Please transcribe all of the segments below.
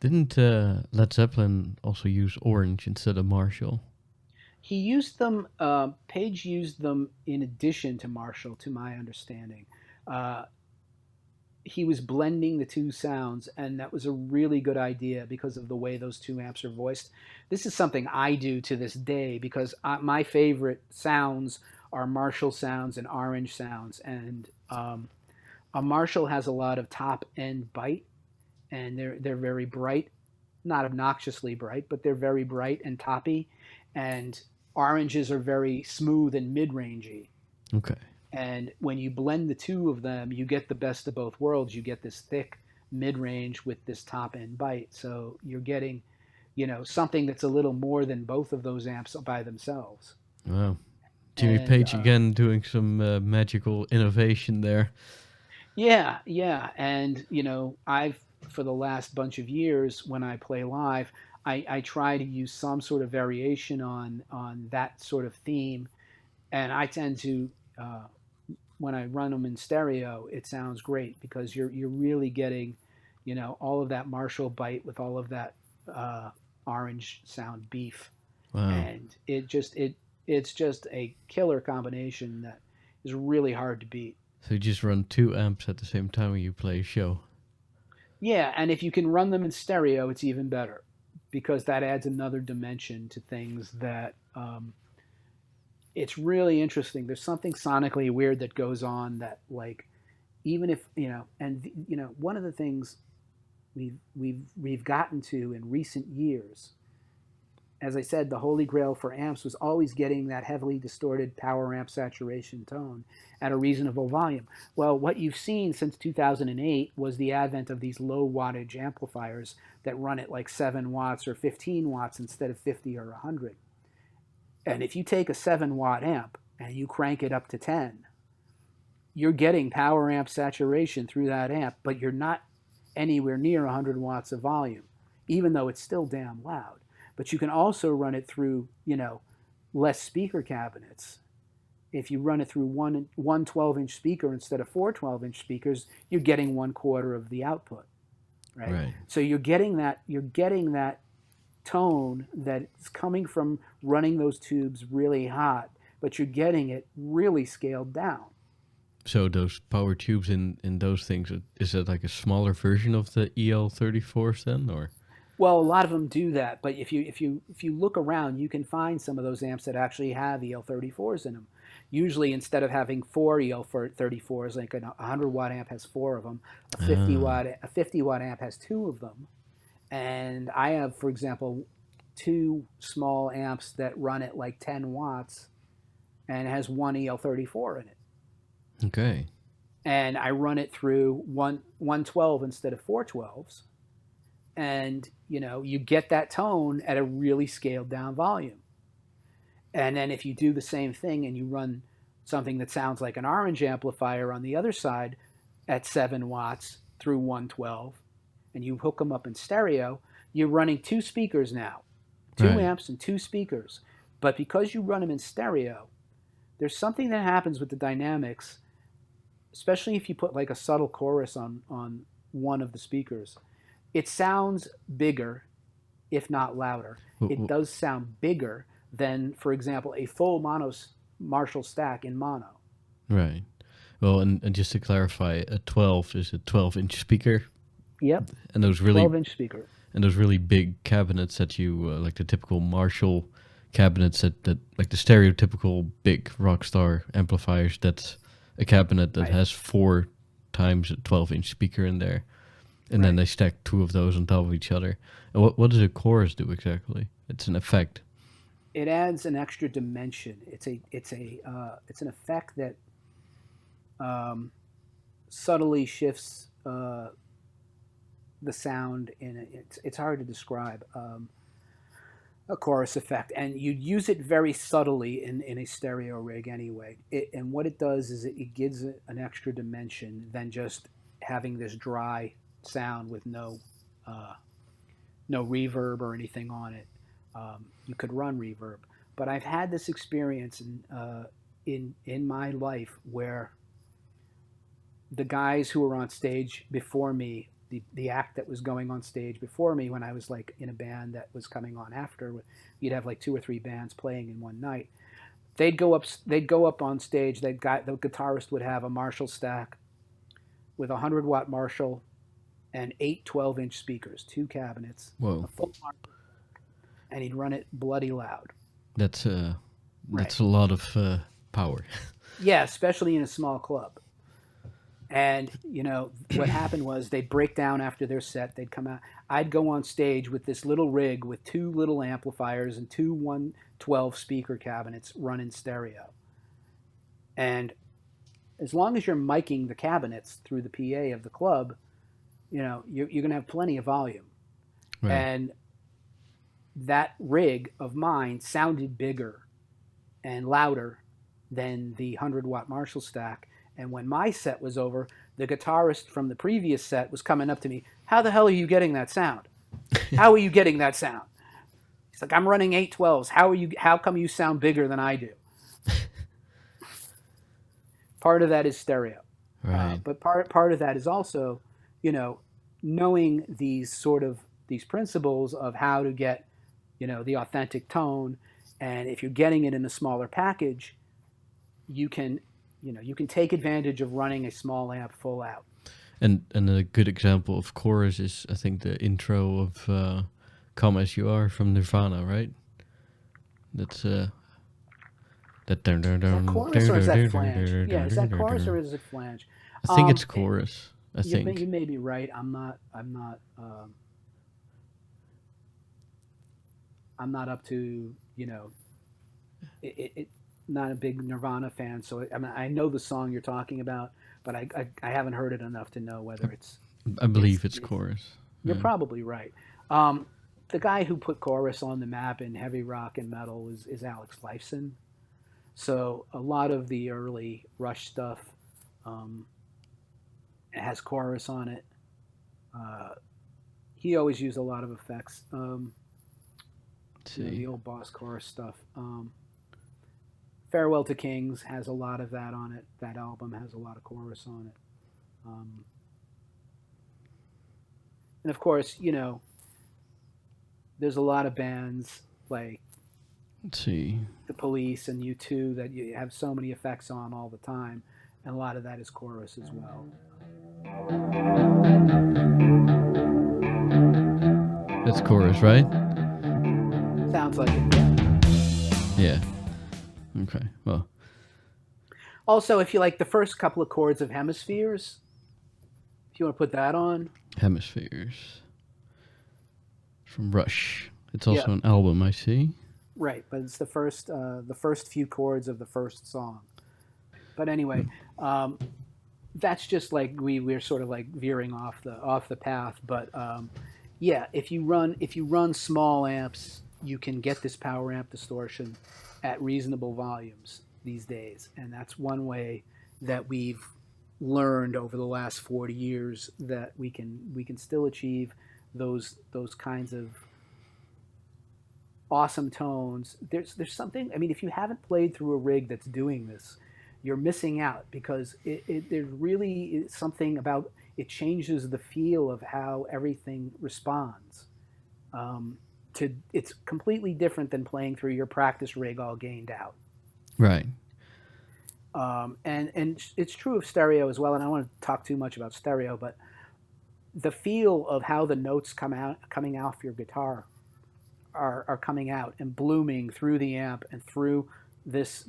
Didn't Led Zeppelin also use orange instead of Marshall? He used them. Page used them in addition to Marshall, to my understanding. Uh, he was blending the two sounds, and that was a really good idea because of the way those two amps are voiced. This is something I do to this day because my favorite sounds are Marshall sounds and orange sounds, and a Marshall has a lot of top end bite, and they're very bright, not obnoxiously bright, but they're very bright and toppy, and oranges are very smooth and mid rangey. Okay. And when you blend the two of them, you get the best of both worlds. You get this thick mid range with this top end bite. So you're getting, something that's a little more than both of those amps by themselves. Wow. Jimmy And Page again doing some magical innovation there. yeah, yeah. And, I've, for the last bunch of years when I play live, I try to use some sort of variation on that sort of theme. And I tend to, when I run them in stereo, it sounds great because you're really getting, all of that Marshall bite with all of that uh, orange sound beef, Wow. and it's just a killer combination that is really hard to beat. So you just run two amps at the same time when you play a show. Yeah, and if you can run them in stereo, it's even better because that adds another dimension to things that it's really interesting. There's something sonically weird that goes on that like even if and one of the things we've gotten to in recent years, as I said, the holy grail for amps was always getting that heavily distorted power amp saturation tone at a reasonable volume. Well, what you've seen since 2008 was the advent of these low wattage amplifiers that run at like 7 watts or 15 watts instead of 50 or 100. And if you take a 7-watt amp and you crank it up to 10, you're getting power amp saturation through that amp, but you're not anywhere near 100 watts of volume, even though it's still damn loud. But you can also run it through, less speaker cabinets. If you run it through one 12-inch speaker instead of four 12-inch speakers, you're getting 1/4 of the output, right? Right. So you're getting that tone that's coming from running those tubes really hot, but you're getting it really scaled down. So those power tubes in those things, is that like a smaller version of the EL34s then, or? Well, a lot of them do that, but if you look around, you can find some of those amps that actually have EL34s in them. Usually, instead of having four EL34s, like a 100-watt amp has four of them, a 50 Ah, watt a 50-watt amp has two of them. And I have, for example, two small amps that run at like 10 watts and has one EL34 in it. okay. And I run it through 112 instead of 412s, and you get that tone at a really scaled down volume. And then if you do the same thing and you run something that sounds like an orange amplifier on the other side at 7 watts through 112, and you hook them up in stereo, you're running two speakers now, two Right. amps and two speakers. But because you run them in stereo, there's something that happens with the dynamics, especially if you put like a subtle chorus on one of the speakers. It sounds bigger, if not louder. It does sound bigger than, for example, a full mono Marshall stack in mono. Right. Well, and just to clarify, a 12 is a 12-inch speaker, Yep, and those really 12-inch speaker. big cabinets that you like the typical Marshall cabinets that like the stereotypical big Rockstar amplifiers. That's a cabinet that Right, has four times a 12-inch speaker in there, and then right. they stack two of those on top of each other. And what does a chorus do exactly? It's an effect. It adds an extra dimension. It's an effect that um, subtly shifts the sound in it. It's hard to describe. A chorus effect, and you'd use it very subtly in a stereo rig anyway. And what it does is it gives it an extra dimension than just having this dry sound with uh, no reverb or anything on it. You could run reverb, but I've had this experience in my life where the guys who were on stage before me, the act that was going on stage before me when I was like in a band that was coming on after. You'd have like 2 or 3 bands playing in one night. They'd go up on stage. The guitarist would have a Marshall stack with a 100-watt Marshall and 8 12-inch speakers, 2 cabinets, a Whoa. full Marshall, and he'd run it bloody loud. That's Right. a lot of power. Yeah, especially in a small club. And what happened was they'd break down after their set. They'd come out. I'd go on stage with this little rig with 2 little amplifiers and 2 112 speaker cabinets running stereo. And as long as you're miking the cabinets through the PA of the club, you're going to have plenty of volume. Right. And that rig of mine sounded bigger and louder than the 100-watt Marshall stack. And when my set was over, the guitarist from the previous set was coming up to me. How the hell are you getting that sound? How are you getting that sound? He's like, I'm running 812s. How come you sound bigger than I do? Part of that is stereo. Right. But part of that is also, knowing these principles of how to get, the authentic tone. And if you're getting it in a smaller package, you can take advantage of running a small amp full out. And a good example of chorus is, I think, the intro of "Come As You Are" from Nirvana, right? That's that. Is that chorus or is that flange? Yeah, is that chorus or is it flange? I think it's chorus. I You think. may be right. I'm not up to not a big Nirvana fan, so I know the song you're talking about, but I haven't heard it enough to know whether it's. I believe it's chorus. You're Yeah. probably right. The guy who put chorus on the map in heavy rock and metal is Alex Lifeson. So a lot of the early Rush stuff has chorus on it. He always used a lot of effects. Let's see. The old Boss chorus stuff. Farewell to Kings has a lot of that on it. That album has a lot of chorus on it. And of course, there's a lot of bands like Let's see. The Police and U2 that you have so many effects on all the time, and a lot of that is chorus as well. That's chorus, right? Sounds like it. Yeah. Yeah. Okay. Well. Also, if you like the first couple of chords of Hemispheres, if you want to put that on. Hemispheres. From Rush. It's also Yeah. an album, I see. Right, but it's the first few chords of the first song. But anyway, that's just like we're sort of like veering off the path. But yeah, if you run small amps, you can get this power amp distortion at reasonable volumes these days, and that's one way that we've learned over the last 40 years that we can still achieve those kinds of awesome tones. There's something. I mean, if you haven't played through a rig that's doing this, you're missing out, because there's really something about it changes the feel of how everything responds. It's completely different than playing through your practice rig all gained out. Right. And it's true of stereo as well. And I don't want to talk too much about stereo, but the feel of how the notes coming off your guitar are coming out and blooming through the amp and through this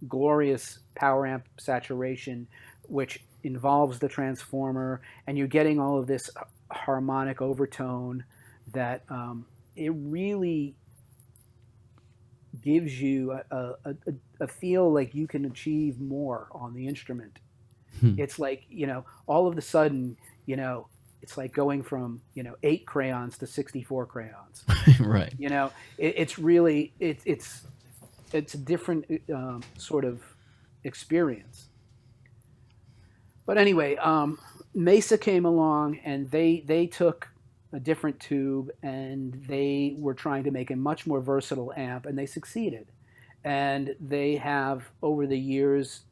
glorious power amp saturation, which involves the transformer, and you're getting all of this harmonic overtone that it really gives you a feel like you can achieve more on the instrument. It's like, all of a sudden, it's like going from 8 crayons to 64 crayons. Right. It's really it's a different sort of experience. But anyway, Mesa came along and they took a different tube and they were trying to make a much more versatile amp, and they succeeded. And they have over the years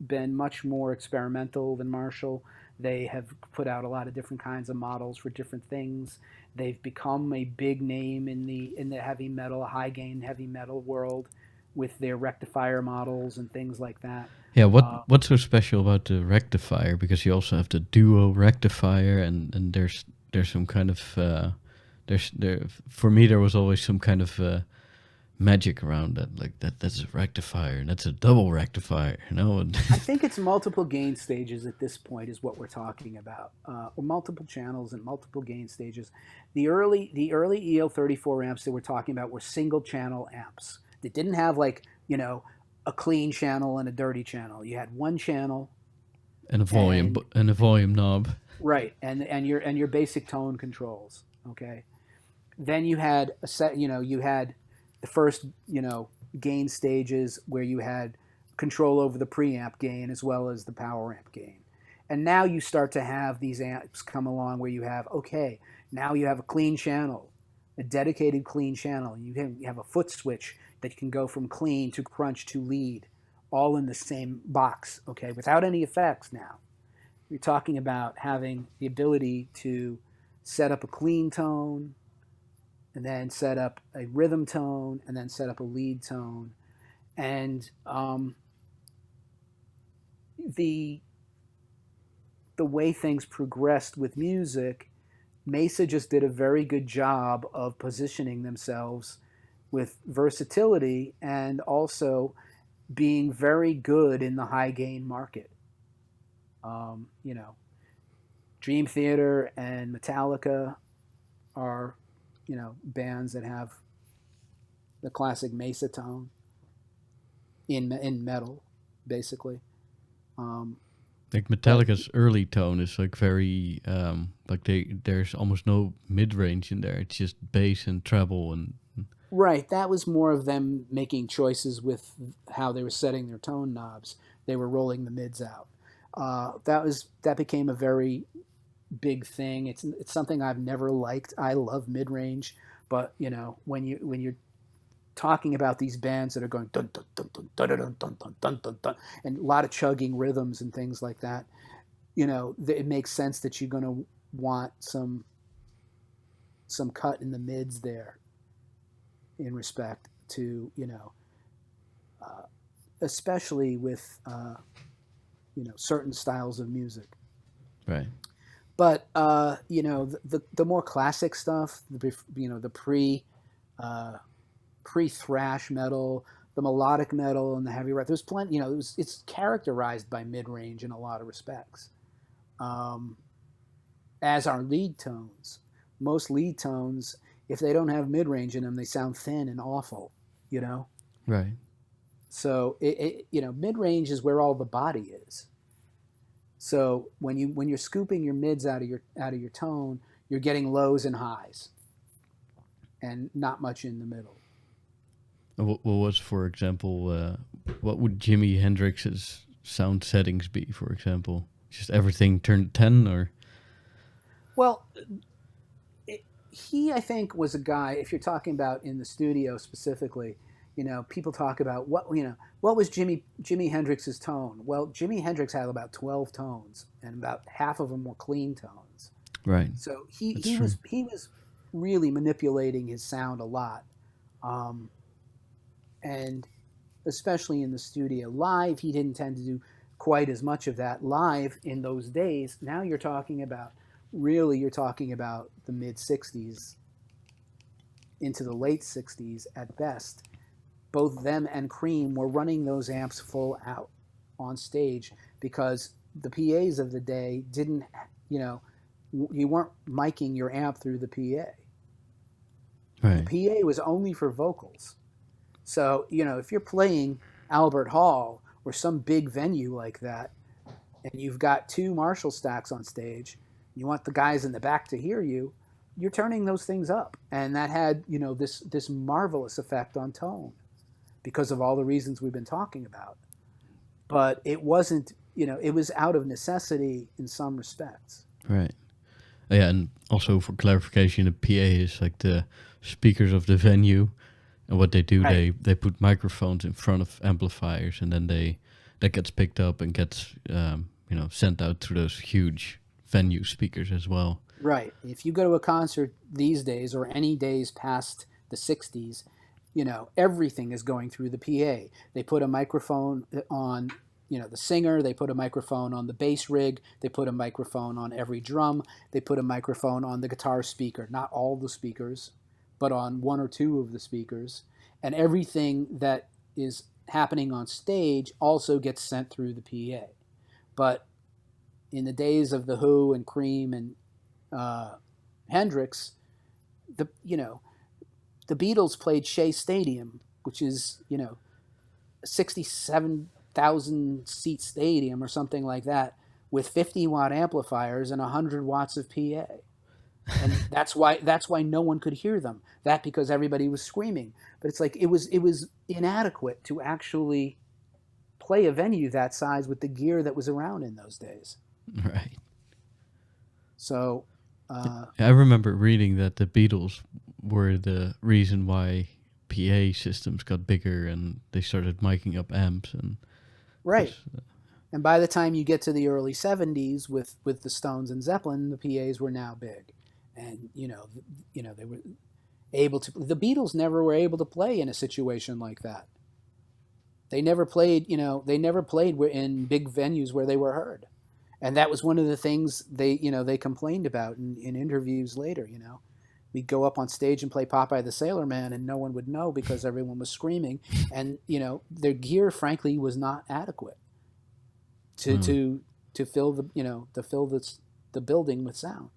been much more experimental than Marshall. They have put out a lot of different kinds of models for different things. They've become a big name in the heavy metal, high gain heavy metal world with their rectifier models and things like that. Yeah, Uh, what's so special about the rectifier? Because you also have the duo rectifier, and there's some kind of there for me there was always some kind of magic around that, like that's a rectifier and that's a double rectifier, you know. And I think it's multiple gain stages at this point is what we're talking about, or multiple channels and multiple gain stages. The early EL34 amps that we're talking about were single channel amps that didn't have like a clean channel and a dirty channel. You had one channel and a volume and and a volume knob. right and your basic tone controls. Okay, then you had a set. You had the first gain stages where you had control over the preamp gain as well as the power amp gain. And now you start to have these amps come along where you have, okay, now you have a clean channel, a dedicated clean channel. You have a foot switch that can go from clean to crunch to lead, all in the same box, okay, without any effects now. You're talking about having the ability to set up a clean tone, and then set up a rhythm tone, and then set up a lead tone. And the way things progressed with music, Mesa just did a very good job of positioning themselves with versatility and also being very good in the high gain market. You know, Dream Theater and Metallica are, bands that have the classic Mesa tone in metal, basically. Um, Like but Metallica's early tone is like very like there's almost no mid range in there. It's just bass and treble and right, that was more of them making choices with how they were setting their tone knobs. They were rolling the mids out. That became a very big thing. It's something I've never liked. I love mid range, but when you're talking about these bands that are going dun dun dun dun dun dun dun dun dun dun dun, and a lot of chugging rhythms and things like that, it makes sense that you're going to want some cut in the mids there in respect to uh, especially with certain styles of music. right. But the more classic stuff, the uh, pre thrash metal, the melodic metal, and the heavy rock. There's plenty. It's characterized by mid range in a lot of respects, um, as are lead tones. Most lead tones, if they don't have mid range in them, they sound thin and awful. You know. Right. So mid range is where all the body is. So when you're scooping your mids out of your tone, you're getting lows and highs, and not much in the middle. What was, for example, what would Jimi Hendrix's sound settings be, for example? Just everything turned 10, or? Well, he I think was a guy. If you're talking about in the studio specifically, people talk about what was Jimi Hendrix's tone. Well, Jimi Hendrix had about 12 tones, and about half of them were clean tones. Right. So he That's he true. was he was really manipulating his sound a lot, um, and especially in the studio. Live, he didn't tend to do quite as much of that live in those days. Now you're talking about the mid 60s into the late 60s at best. Both them and Cream were running those amps full out on stage because the PAs of the day didn't, you weren't miking your amp through the PA. The Right. PA was only for vocals. So, if you're playing Albert Hall or some big venue like that, and you've got two Marshall stacks on stage, you want the guys in the back to hear you, you're turning those things up. And that had, this marvelous effect on tone because of all the reasons we've been talking about. But it wasn't, it was out of necessity in some respects. Right. Yeah, and also for clarification, the PA is like the speakers of the venue, and what they do, Right. they put microphones in front of amplifiers, and then that gets picked up and gets sent out through those huge venue speakers as well. Right. If you go to a concert these days or any days past the 60s, everything is going through the PA. They put a microphone on, the singer, they put a microphone on the bass rig, they put a microphone on every drum, they put a microphone on the guitar speaker, not all the speakers, but on one or two of the speakers. And everything that is happening on stage also gets sent through the PA. But in the days of the Who and Cream and Hendrix, the Beatles played Shea Stadium, which is a 67,000 seat stadium or something like that, with 50-watt amplifiers and 100 watts of PA, and that's why no one could hear them. That because everybody was screaming, but it's like it was inadequate to actually play a venue that size with the gear that was around in those days. Right. So. I remember reading that the Beatles were the reason why PA systems got bigger and they started miking up amps and right. And by the time you get to the early 70s with the Stones and Zeppelin, the PAs were now big, and they were able to. The Beatles never were able to play in a situation like that. They never played. They never played in big venues where they were heard. And that was one of the things they complained about in interviews later. We'd go up on stage and play Popeye the Sailor Man, and no one would know because everyone was screaming, and their gear, frankly, was not adequate to fill the building with sound.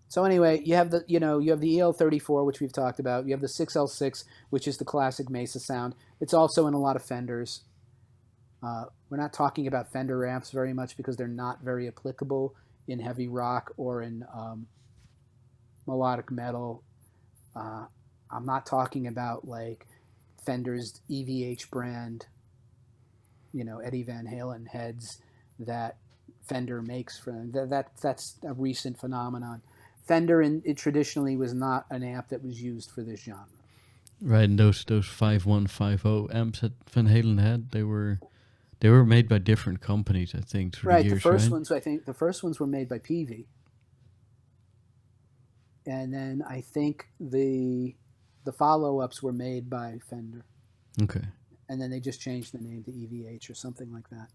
So anyway, you have the EL34, which we've talked about. You have the 6L6, which is the classic Mesa sound. It's also in a lot of Fenders. We're not talking about Fender amps very much because they're not very applicable in heavy rock or in melodic metal. I'm not talking about like Fender's EVH brand, Eddie Van Halen heads that Fender makes for them. That's a recent phenomenon. Fender it traditionally was not an amp that was used for this genre. Right, and those 5150 amps that Van Halen had, they were made by different companies, I think, through the years. The first ones, I think, were made by Peavey, and then I think the follow-ups were made by Fender. Okay. And then they just changed the name to EVH or something like that.